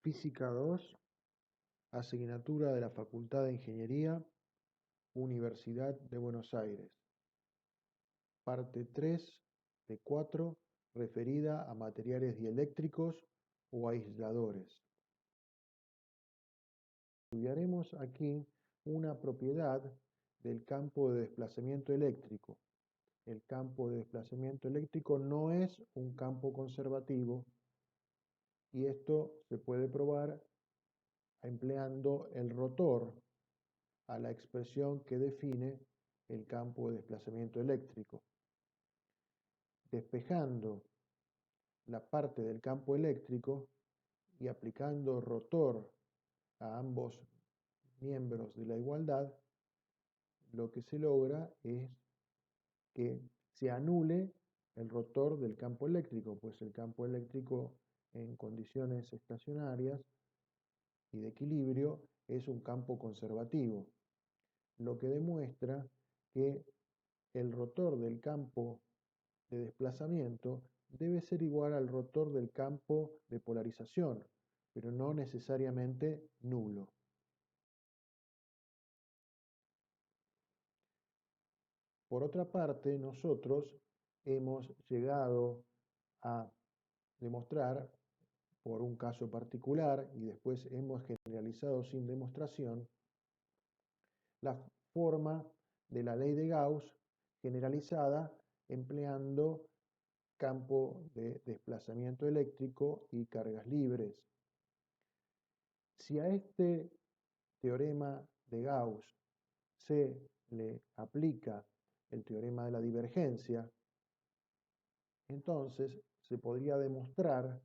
Física 2, asignatura de la Facultad de Ingeniería, Universidad de Buenos Aires. Parte 3 de 4, referida a materiales dieléctricos o aisladores. Estudiaremos aquí una propiedad del campo de desplazamiento eléctrico. El campo de desplazamiento eléctrico no es un campo conservativo y esto se puede probar empleando el rotor a la expresión que define el campo de desplazamiento eléctrico. Despejando la parte del campo eléctrico y aplicando rotor a ambos miembros de la igualdad, lo que se logra es que se anule el rotor del campo eléctrico, pues el campo eléctrico en condiciones estacionarias y de equilibrio es un campo conservativo, lo que demuestra que el rotor del campo de desplazamiento debe ser igual al rotor del campo de polarización, pero no necesariamente nulo. Por otra parte, nosotros hemos llegado a demostrar por un caso particular y después hemos generalizado sin demostración la forma de la ley de Gauss generalizada empleando campo de desplazamiento eléctrico y cargas libres. Si a este teorema de Gauss se le aplica el teorema de la divergencia, entonces se podría demostrar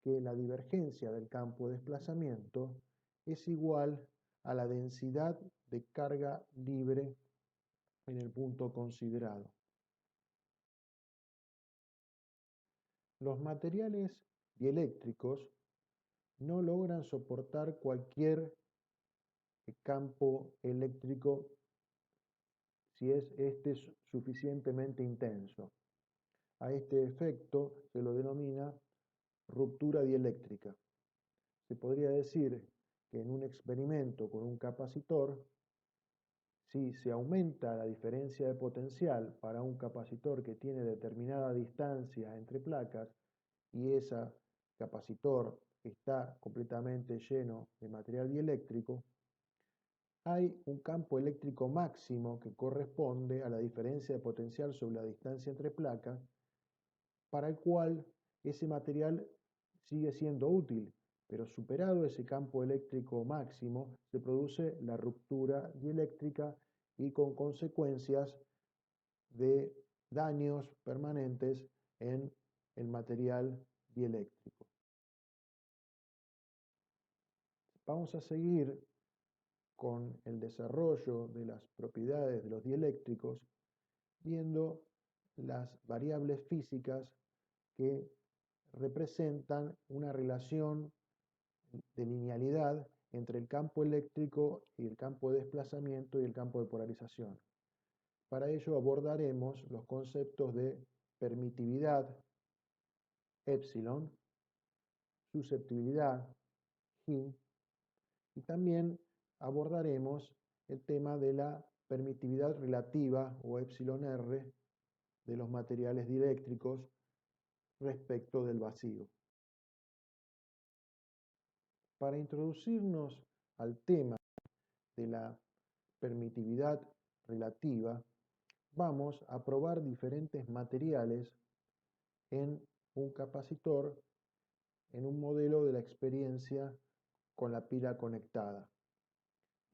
que la divergencia del campo de desplazamiento es igual a la densidad de carga libre en el punto considerado. Los materiales dieléctricos no logran soportar cualquier campo eléctrico si es este suficientemente intenso. A este efecto se lo denomina ruptura dieléctrica. Se podría decir que en un experimento con un capacitor, si se aumenta la diferencia de potencial para un capacitor que tiene determinada distancia entre placas y ese capacitor está completamente lleno de material dieléctrico, hay un campo eléctrico máximo que corresponde a la diferencia de potencial sobre la distancia entre placas, para el cual ese material sigue siendo útil, pero superado ese campo eléctrico máximo, se produce la ruptura dieléctrica y con consecuencias de daños permanentes en el material dieléctrico. Vamos a seguir con el desarrollo de las propiedades de los dieléctricos, viendo las variables físicas que representan una relación de linealidad entre el campo eléctrico y el campo de desplazamiento y el campo de polarización. Para ello abordaremos los conceptos de permitividad, epsilon, susceptibilidad, G, y también abordaremos el tema de la permitividad relativa o epsilon R de los materiales dieléctricos respecto del vacío. Para introducirnos al tema de la permitividad relativa, vamos a probar diferentes materiales en un capacitor en un modelo de la experiencia con la pila conectada.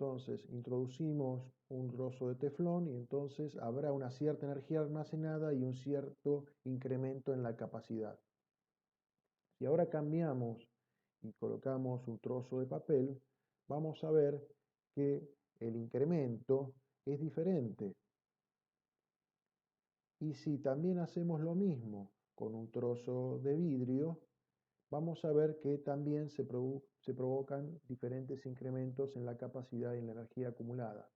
Entonces introducimos un trozo de teflón y entonces habrá una cierta energía almacenada y un cierto incremento en la capacidad. Si ahora cambiamos y colocamos un trozo de papel, vamos a ver que el incremento es diferente. Y si también hacemos lo mismo con un trozo de vidrio, vamos a ver que también se provocan diferentes incrementos en la capacidad y en la energía acumulada.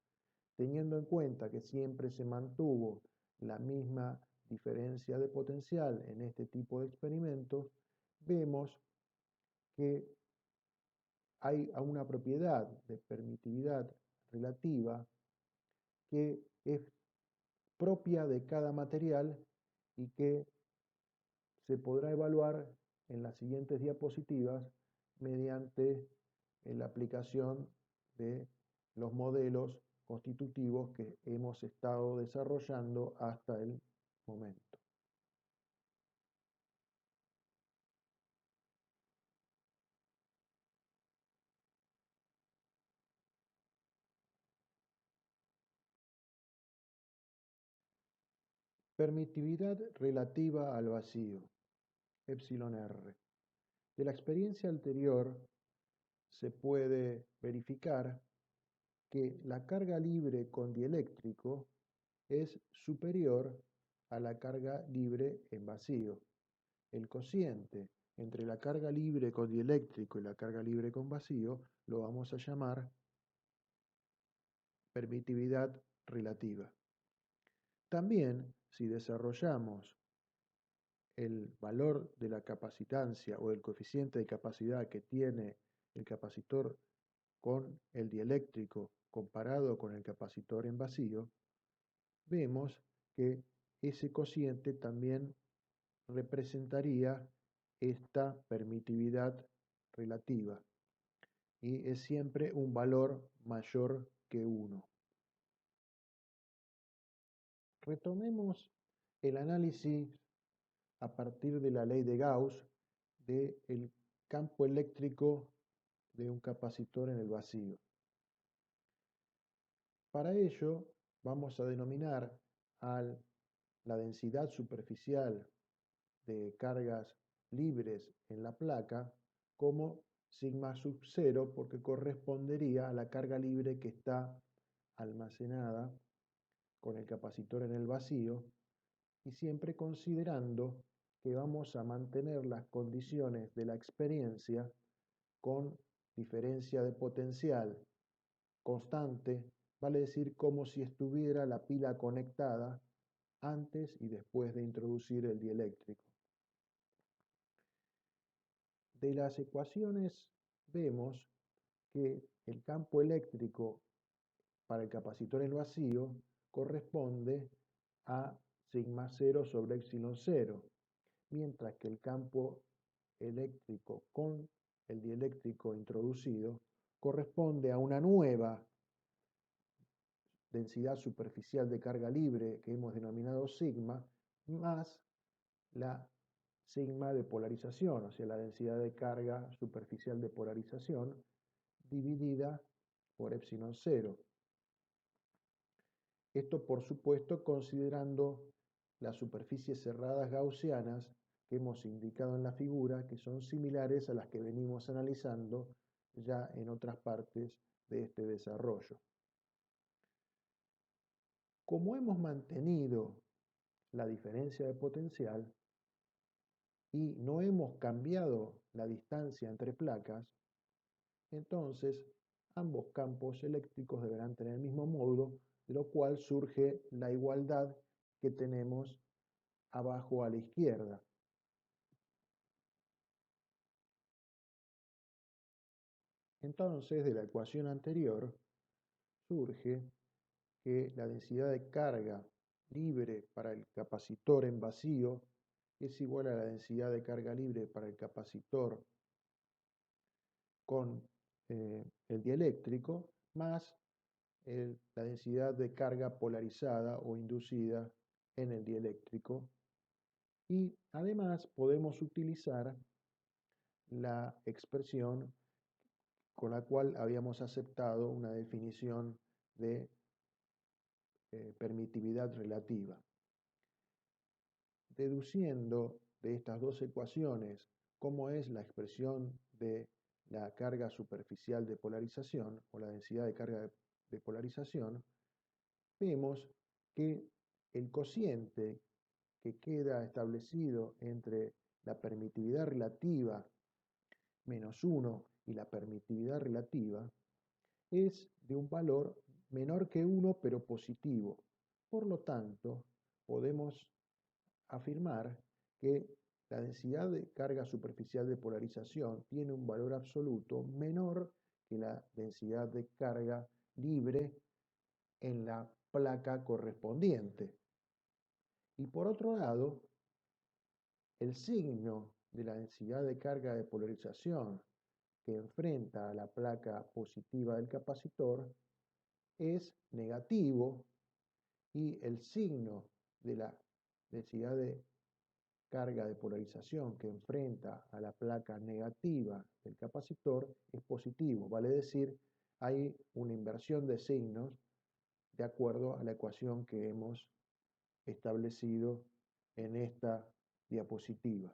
Teniendo en cuenta que siempre se mantuvo la misma diferencia de potencial en este tipo de experimentos, vemos que hay una propiedad de permitividad relativa que es propia de cada material y que se podrá evaluar en las siguientes diapositivas mediante la aplicación de los modelos constitutivos que hemos estado desarrollando hasta el momento. Permitividad relativa al vacío, epsilon r. De la experiencia anterior se puede verificar que la carga libre con dieléctrico es superior a la carga libre en vacío. El cociente entre la carga libre con dieléctrico y la carga libre con vacío lo vamos a llamar permitividad relativa. También, si desarrollamos el valor de la capacitancia o el coeficiente de capacidad que tiene el capacitor con el dieléctrico comparado con el capacitor en vacío, vemos que ese cociente también representaría esta permitividad relativa y es siempre un valor mayor que 1. Retomemos el análisis a partir de la ley de Gauss del campo eléctrico de un capacitor en el vacío. Para ello vamos a denominar a la densidad superficial de cargas libres en la placa como sigma sub 0 porque correspondería a la carga libre que está almacenada con el capacitor en el vacío y siempre considerando que vamos a mantener las condiciones de la experiencia con diferencia de potencial constante, vale decir como si estuviera la pila conectada antes y después de introducir el dieléctrico. De las ecuaciones vemos que el campo eléctrico para el capacitor en vacío corresponde a sigma 0 sobre epsilon 0, mientras que el campo eléctrico con el dieléctrico introducido corresponde a una nueva densidad superficial de carga libre que hemos denominado sigma, más la sigma de polarización, o sea, la densidad de carga superficial de polarización, dividida por epsilon 0. Esto, por supuesto, considerando las superficies cerradas gaussianas que hemos indicado en la figura, que son similares a las que venimos analizando ya en otras partes de este desarrollo. Como hemos mantenido la diferencia de potencial y no hemos cambiado la distancia entre placas, entonces ambos campos eléctricos deberán tener el mismo módulo, de lo cual surge la igualdad que tenemos abajo a la izquierda. Entonces, de la ecuación anterior, surge que la densidad de carga libre para el capacitor en vacío es igual a la densidad de carga libre para el capacitor con el dieléctrico, más la densidad de carga polarizada o inducida en el dieléctrico. Y además podemos utilizar la expresión con la cual habíamos aceptado una definición de permitividad relativa. Deduciendo de estas dos ecuaciones cómo es la expresión de la carga superficial de polarización o la densidad de carga de polarización, vemos que el cociente que queda establecido entre la permitividad relativa menos 1 y la permitividad relativa es de un valor menor que 1 pero positivo. Por lo tanto, podemos afirmar que la densidad de carga superficial de polarización tiene un valor absoluto menor que la densidad de carga libre en la placa correspondiente. Y por otro lado, el signo de la densidad de carga de polarización que enfrenta a la placa positiva del capacitor es negativo y el signo de la densidad de carga de polarización que enfrenta a la placa negativa del capacitor es positivo. Vale decir, hay una inversión de signos de acuerdo a la ecuación que hemos establecido en esta diapositiva.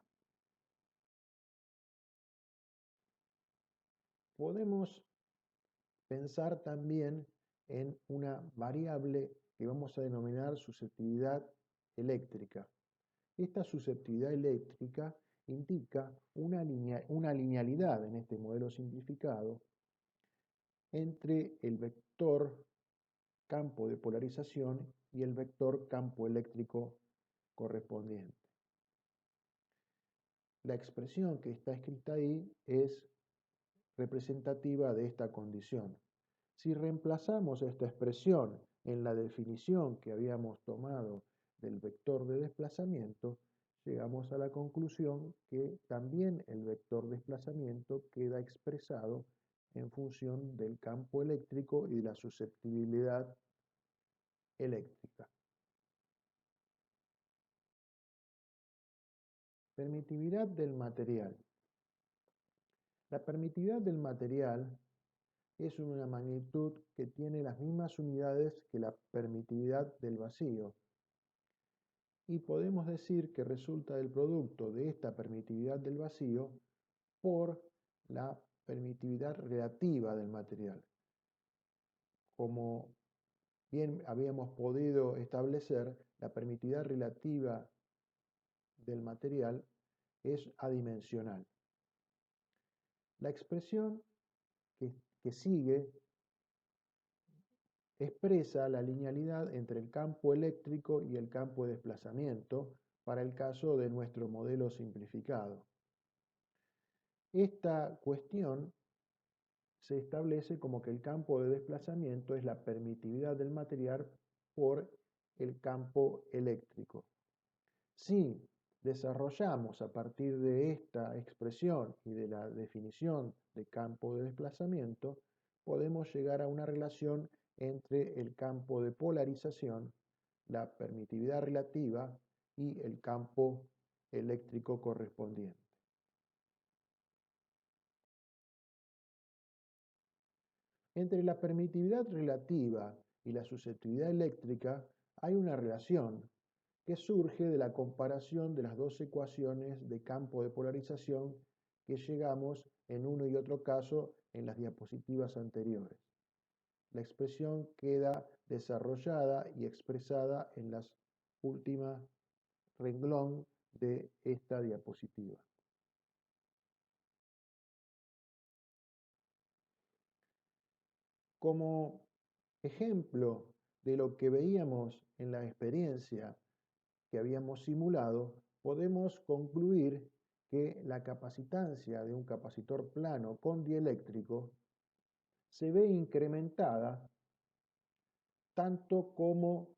Podemos pensar también en una variable que vamos a denominar susceptibilidad eléctrica. Esta susceptibilidad eléctrica indica una linealidad en este modelo simplificado entre el vector campo de polarización y el vector campo eléctrico correspondiente. La expresión que está escrita ahí es representativa de esta condición. Si reemplazamos esta expresión en la definición que habíamos tomado del vector de desplazamiento, llegamos a la conclusión que también el vector desplazamiento queda expresado en función del campo eléctrico y de la susceptibilidad eléctrica. Permitividad del material. La permitividad del material es una magnitud que tiene las mismas unidades que la permitividad del vacío. Y podemos decir que resulta del producto de esta permitividad del vacío por la permitividad relativa del material. Como bien habíamos podido establecer, la permitividad relativa del material es adimensional. La expresión que sigue expresa la linealidad entre el campo eléctrico y el campo de desplazamiento para el caso de nuestro modelo simplificado. Esta cuestión se establece como que el campo de desplazamiento es la permitividad del material por el campo eléctrico. Si desarrollamos a partir de esta expresión y de la definición de campo de desplazamiento, podemos llegar a una relación entre el campo de polarización, la permitividad relativa y el campo eléctrico correspondiente. Entre la permitividad relativa y la susceptibilidad eléctrica hay una relación que surge de la comparación de las dos ecuaciones de campo de polarización que llegamos en uno y otro caso en las diapositivas anteriores. La expresión queda desarrollada y expresada en las últimas renglón de esta diapositiva. Como ejemplo de lo que veíamos en la experiencia que habíamos simulado, podemos concluir que la capacitancia de un capacitor plano con dieléctrico se ve incrementada tanto como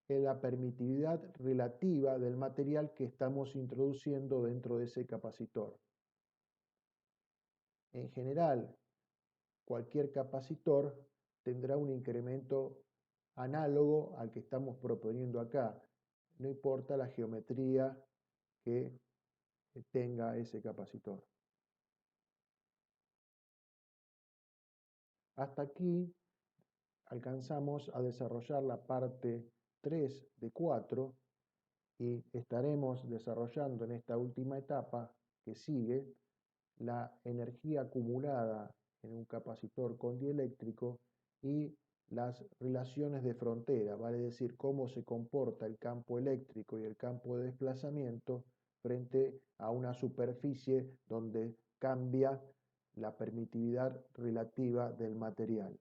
en la permitividad relativa del material que estamos introduciendo dentro de ese capacitor. En general, cualquier capacitor tendrá un incremento análogo al que estamos proponiendo acá, no importa la geometría que tenga ese capacitor. Hasta aquí alcanzamos a desarrollar la parte 3 de 4 y estaremos desarrollando en esta última etapa que sigue la energía acumulada en un capacitor con dieléctrico y las relaciones de frontera, vale decir, cómo se comporta el campo eléctrico y el campo de desplazamiento frente a una superficie donde cambia la permitividad relativa del material.